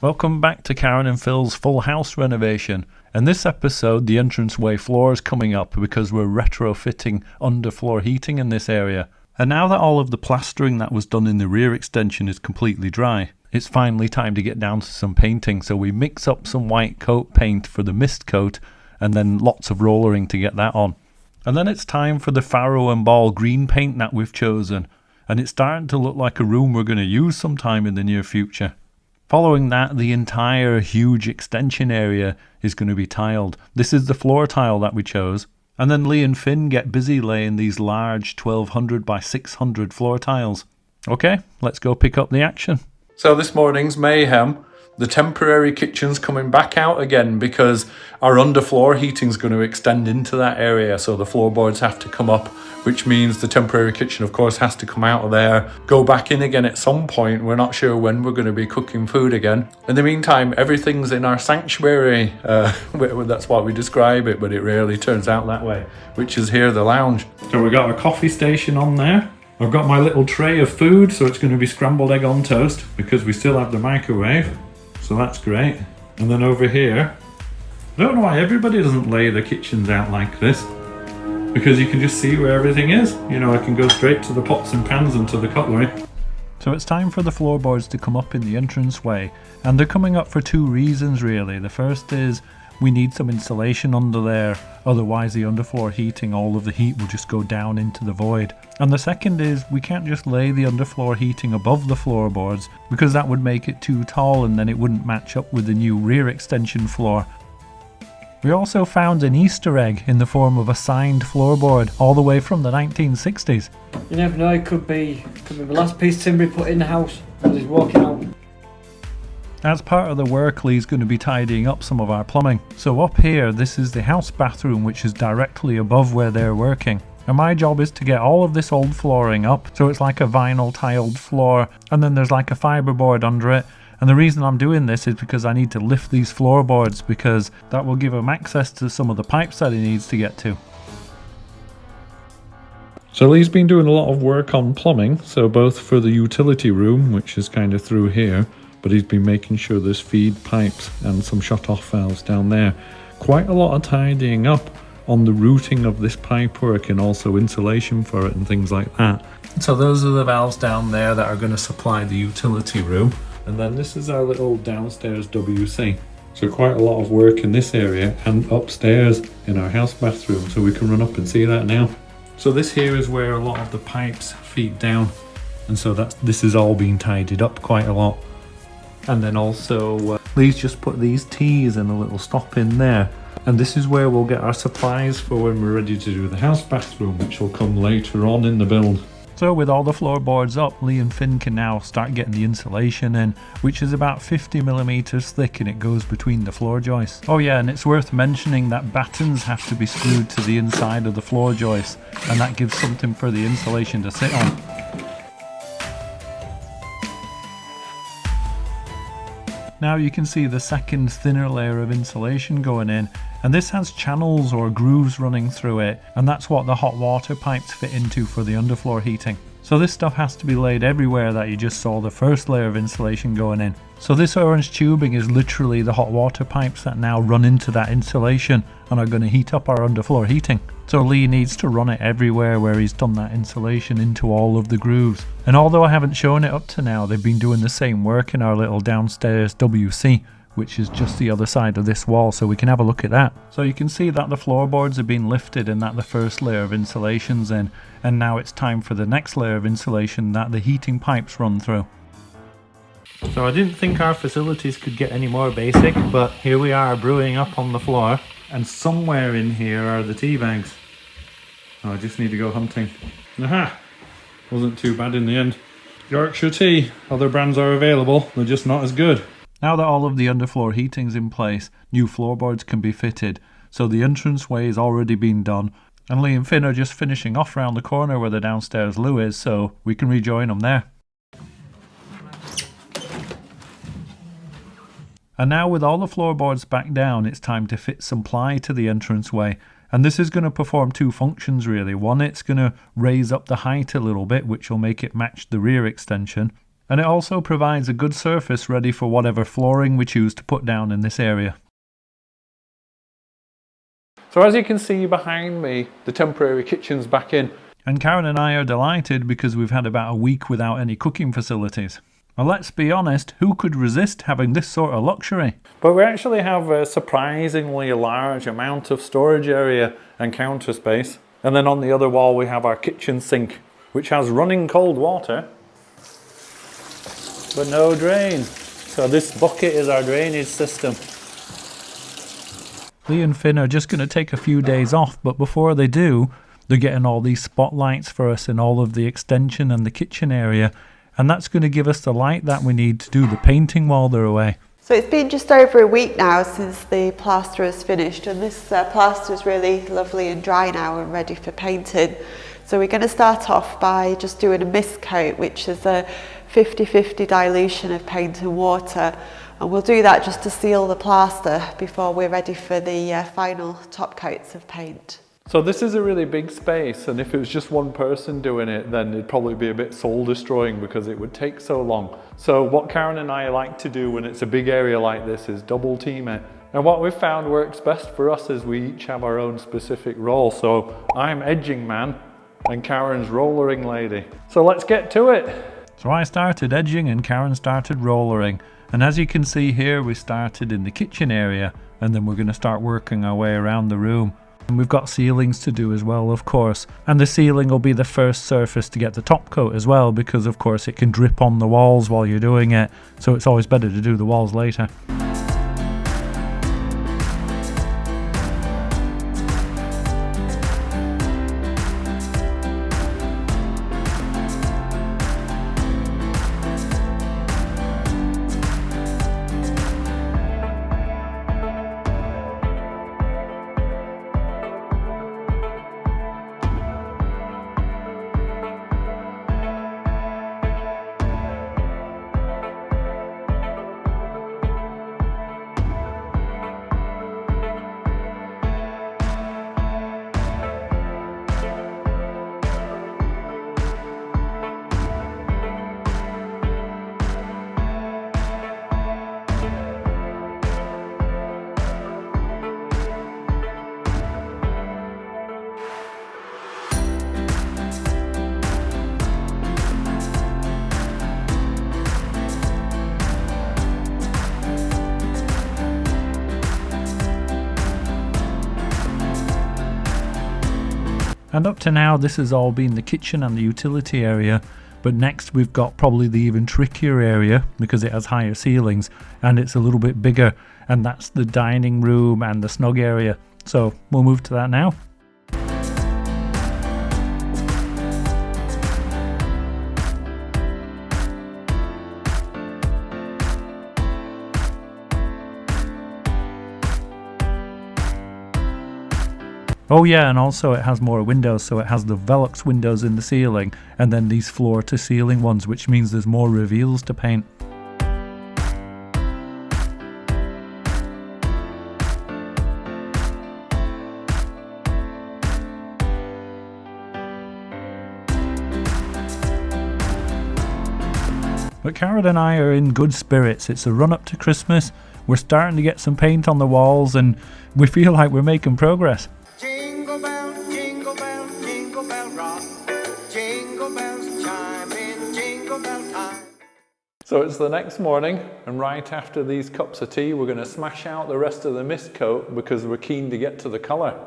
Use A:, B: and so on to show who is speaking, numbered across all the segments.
A: Welcome back to Karen and Phil's Full House Renovation. In this episode, the entranceway floor is coming up because we're retrofitting underfloor heating in this area. And now that all of the plastering that was done in the rear extension is completely dry, it's finally time to get down to some painting. So we mix up some white coat paint for the mist coat and then lots of rollering to get that on. And then it's time for the Farrow and ball green paint that we've chosen. And it's starting to look like a room we're going to use sometime in the near future. Following that, the entire huge extension area is going to be tiled. This is the floor tile that we chose. And then Lee and Finn get busy laying these large 1200 by 600 floor tiles. Okay, let's go pick up the action. So this morning's mayhem. The temporary kitchen's coming back out again because our underfloor heating's going to extend into that area, so the floorboards have to come up, which means the temporary kitchen of course has to come out of there, go back in again at some point. We're not sure when we're going to be cooking food again. In the meantime, everything's in our sanctuary. That's what we describe it, but it rarely turns out that way, which is here, the lounge. So we got a coffee station on there. I've got my little tray of food, so it's going to be scrambled egg on toast because we still have the microwave. So that's great. And then over here, I don't know why everybody doesn't lay the kitchens out like this, because you can just see where everything is. You know, I can go straight to the pots and pans and to the cutlery. So it's time for the floorboards to come up in the entranceway, and they're coming up for two reasons really. The first is we need some insulation under there, otherwise the underfloor heating, all of the heat will just go down into the void. And the second is we can't just lay the underfloor heating above the floorboards because that would make it too tall and then it wouldn't match up with the new rear extension floor. We also found an Easter egg in the form of a signed floorboard all the way from the 1960s.
B: You never know, it could be the last piece of timber he put in the house as he's walking out.
A: As part of the work, Lee's going to be tidying up some of our plumbing. So up here, this is the house bathroom, which is directly above where they're working. And my job is to get all of this old flooring up, so it's like a vinyl tiled floor, and then there's like a fiberboard under it. And the reason I'm doing this is because I need to lift these floorboards, because that will give him access to some of the pipes that he needs to get to. So Lee's been doing a lot of work on plumbing, so both for the utility room, which is kind of through here, but he's been making sure there's feed pipes and some shut-off valves down there. Quite a lot of tidying up on the routing of this pipework and also insulation for it and things like that. So those are the valves down there that are going to supply the utility room. And then this is our little downstairs WC. So quite a lot of work in this area and upstairs in our house bathroom, so we can run up and see that now. So this here is where a lot of the pipes feed down, and so this is all being tidied up quite a lot. And then also Lee's just put these T's and a little stop in there, and this is where we'll get our supplies for when we're ready to do the house bathroom, which will come later on in the build. So with all the floorboards up, Lee and Finn can now start getting the insulation in, which is about 50mm thick, and it goes between the floor joists. Oh yeah, and it's worth mentioning that battens have to be screwed to the inside of the floor joists, and that gives something for the insulation to sit on. Now you can see the second thinner layer of insulation going in, and this has channels or grooves running through it, and that's what the hot water pipes fit into for the underfloor heating. So this stuff has to be laid everywhere that you just saw the first layer of insulation going in. So this orange tubing is literally the hot water pipes that now run into that insulation and are going to heat up our underfloor heating. So Lee needs to run it everywhere where he's done that insulation into all of the grooves. And although I haven't shown it up to now, they've been doing the same work in our little downstairs WC, which is just the other side of this wall, so we can have a look at that. So you can see that the floorboards have been lifted and that the first layer of insulation's in, and now it's time for the next layer of insulation that the heating pipes run through. So I didn't think our facilities could get any more basic, but here we are brewing up on the floor, and somewhere in here are the tea bags. Oh, I just need to go hunting. Aha! Wasn't too bad in the end. Yorkshire tea. Other brands are available, they're just not as good. Now that all of the underfloor heating's in place, new floorboards can be fitted, so the entranceway has already been done, and Lee and Finn are just finishing off round the corner where the downstairs loo is, so we can rejoin them there. And now with all the floorboards back down, it's time to fit some ply to the entranceway. And this is going to perform two functions really. One, it's going to raise up the height a little bit, which will make it match the rear extension. And it also provides a good surface ready for whatever flooring we choose to put down in this area. So as you can see behind me, the temporary kitchen's back in. And Karen and I are delighted because we've had about a week without any cooking facilities. Well, let's be honest, who could resist having this sort of luxury? But we actually have a surprisingly large amount of storage area and counter space. And then on the other wall we have our kitchen sink, which has running cold water, but no drain. So this bucket is our drainage system. Lee and Finn are just going to take a few days off, but before they do, they're getting all these spotlights for us in all of the extension and the kitchen area. And that's going to give us the light that we need to do the painting while they're away.
C: So it's been just over a week now since the plaster is finished, and this plaster is really lovely and dry now and ready for painting. So we're going to start off by just doing a mist coat, which is a 50-50 dilution of paint and water. And we'll do that just to seal the plaster before we're ready for the final top coats of paint.
A: So this is a really big space, and if it was just one person doing it, then it'd probably be a bit soul destroying because it would take so long. So what Karen and I like to do when it's a big area like this is double team it. And what we've found works best for us is we each have our own specific role. So I'm edging man and Karen's rollering lady. So let's get to it. So I started edging and Karen started rollering. And as you can see here, we started in the kitchen area, and then we're going to start working our way around the room. And we've got ceilings to do as well, of course. And the ceiling will be the first surface to get the top coat as well, because of course it can drip on the walls while you're doing it. So it's always better to do the walls later. And up to now, this has all been the kitchen and the utility area, but next we've got probably the even trickier area because it has higher ceilings and it's a little bit bigger, and that's the dining room and the snug area. So we'll move to that now. Oh yeah, and also it has more windows, so it has the Velux windows in the ceiling and then these floor to ceiling ones, which means there's more reveals to paint. But Karen and I are in good spirits. It's a run up to Christmas, we're starting to get some paint on the walls and we feel like we're making progress.
D: Jingle bell, jingle bell, jingle bell rock. Jingle bells chime in jingle bell time.
A: So it's the next morning, and right after these cups of tea we're going to smash out the rest of the mist coat because we're keen to get to the colour.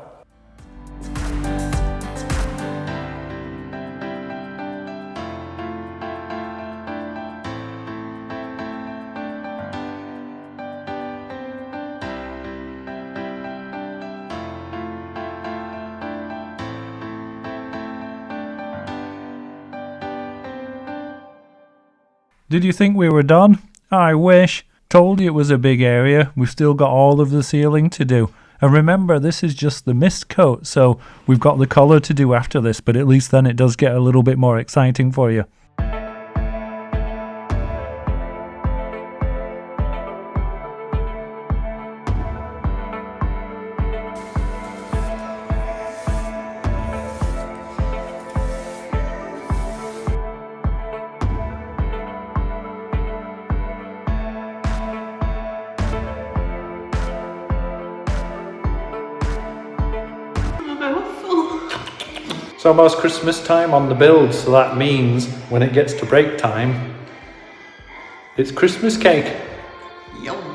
A: Did you think we were done? I wish. Told you it was a big area. We've still got all of the ceiling to do. And remember, this is just the mist coat, so we've got the colour to do after this, but at least then it does get a little bit more exciting for you.
C: mouthful.
A: It's almost Christmas time on the build, so that means when it gets to break time, it's Christmas cake.
C: Yum.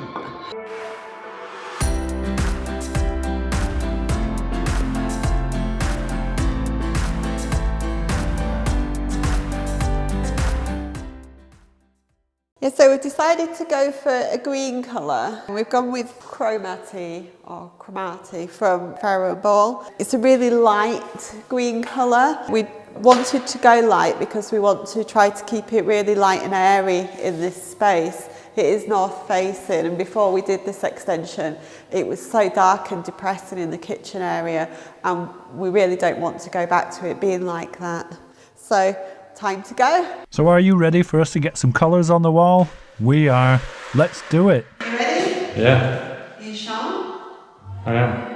C: Yeah, so we've decided to go for a green colour. We've gone with Cromarty from Farrow Ball. It's a really light green colour. We wanted to go light because we want to try to keep it really light and airy in this space. It is north facing, and before we did this extension it was so dark and depressing in the kitchen area, and we really don't want to go back to it being like that. So time to go.
A: So are you ready for us to get some colours on the wall? We are. Let's do it.
C: You ready?
A: Yeah.
C: Are you sure?
A: I am.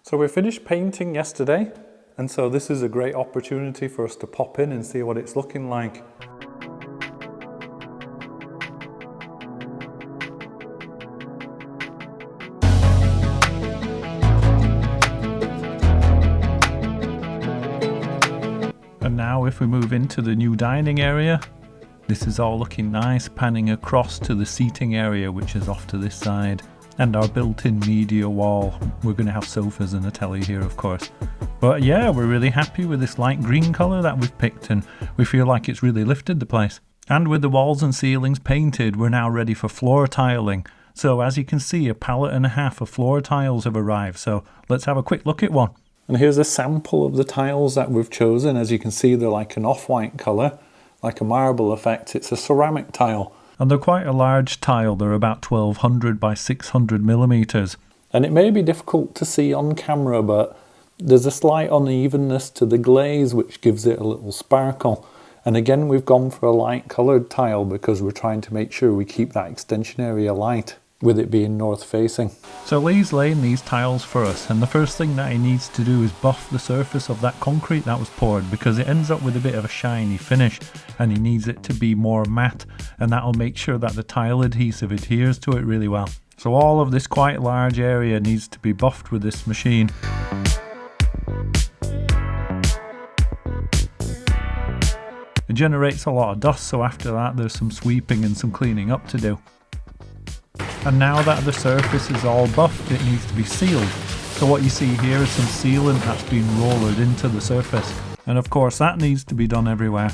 A: So we finished painting yesterday, and so this is a great opportunity for us to pop in and see what it's looking like. And now if we move into the new dining area, this is all looking nice, panning across to the seating area, which is off to this side. And our built-in media wall. We're going to have sofas and a telly here, of course. But yeah, we're really happy with this light green colour that we've picked, and we feel like it's really lifted the place. And with the walls and ceilings painted, we're now ready for floor tiling. So as you can see, a pallet and a half of floor tiles have arrived. So let's have a quick look at one. And here's a sample of the tiles that we've chosen. As you can see, they're like an off-white colour. like a marble effect. It's a ceramic tile. And they're quite a large tile. They're about 1200 by 600 millimeters. And it may be difficult to see on camera, but there's a slight unevenness to the glaze which gives it a little sparkle. And again, we've gone for a light coloured tile because we're trying to make sure we keep that extension area light, with it being north facing. So Lee's laying these tiles for us, and the first thing that he needs to do is buff the surface of that concrete that was poured, because it ends up with a bit of a shiny finish and he needs it to be more matte, and that'll make sure that the tile adhesive adheres to it really well. So all of this quite large area needs to be buffed with this machine. It generates a lot of dust, so after that there's some sweeping and some cleaning up to do. And now that the surface is all buffed, it needs to be sealed. So what you see here is some sealant that's been rollered into the surface. And of course that needs to be done everywhere.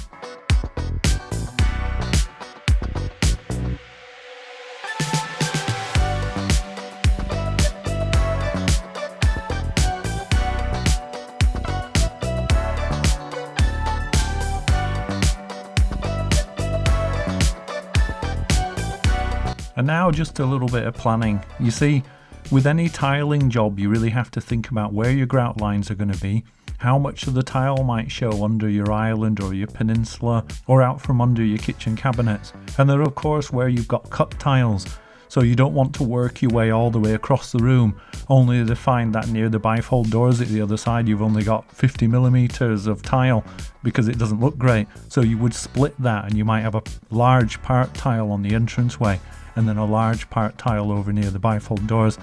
A: And now just a little bit of planning. You see, with any tiling job you really have to think about where your grout lines are going to be, how much of the tile might show under your island or your peninsula or out from under your kitchen cabinets. And then of course where you've got cut tiles, so you don't want to work your way all the way across the room only to find that near the bifold doors at the other side you've only got 50 millimeters of tile, because it doesn't look great. So you would split that and you might have a large part tile on the entranceway and then a large part tile over near the bifold doors.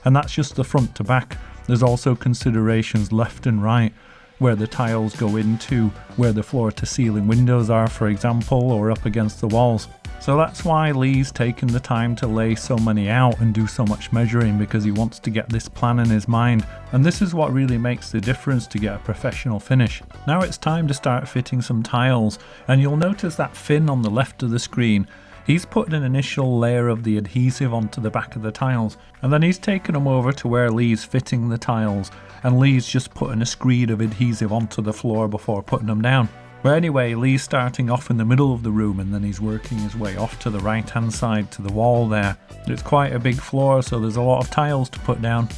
A: And that's just the front to back. There's also considerations left and right, where the tiles go into, where the floor to ceiling windows are, for example, or up against the walls. So that's why Lee's taken the time to lay so many out and do so much measuring, because he wants to get this plan in his mind. And this is what really makes the difference to get a professional finish. Now it's time to start fitting some tiles, and you'll notice that fin on the left of the screen. He's put an initial layer of the adhesive onto the back of the tiles, and then he's taken them over to where Lee's fitting the tiles, and Lee's just putting a screed of adhesive onto the floor before putting them down. But anyway, Lee's starting off in the middle of the room, and then he's working his way off to the right hand side to the wall there. It's quite a big floor, so there's a lot of tiles to put down.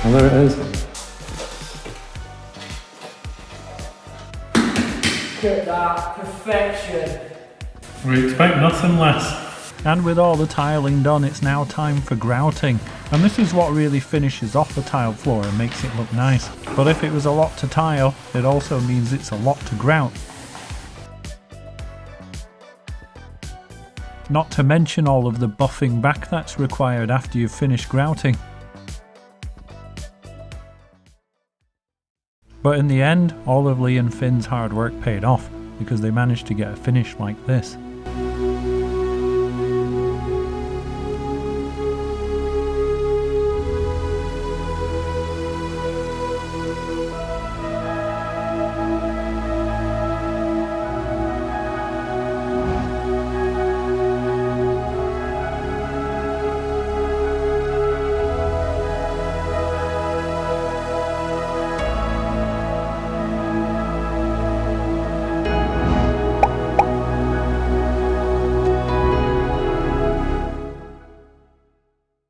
B: And there it is. Look at that, perfection.
A: We expect nothing less. And with all the tiling done, it's now time for grouting. And this is what really finishes off a tile floor and makes it look nice. But if it was a lot to tile, it also means it's a lot to grout. Not to mention all of the buffing back that's required after you've finished grouting. But in the end, all of Lee and Finn's hard work paid off, because they managed to get a finish like this.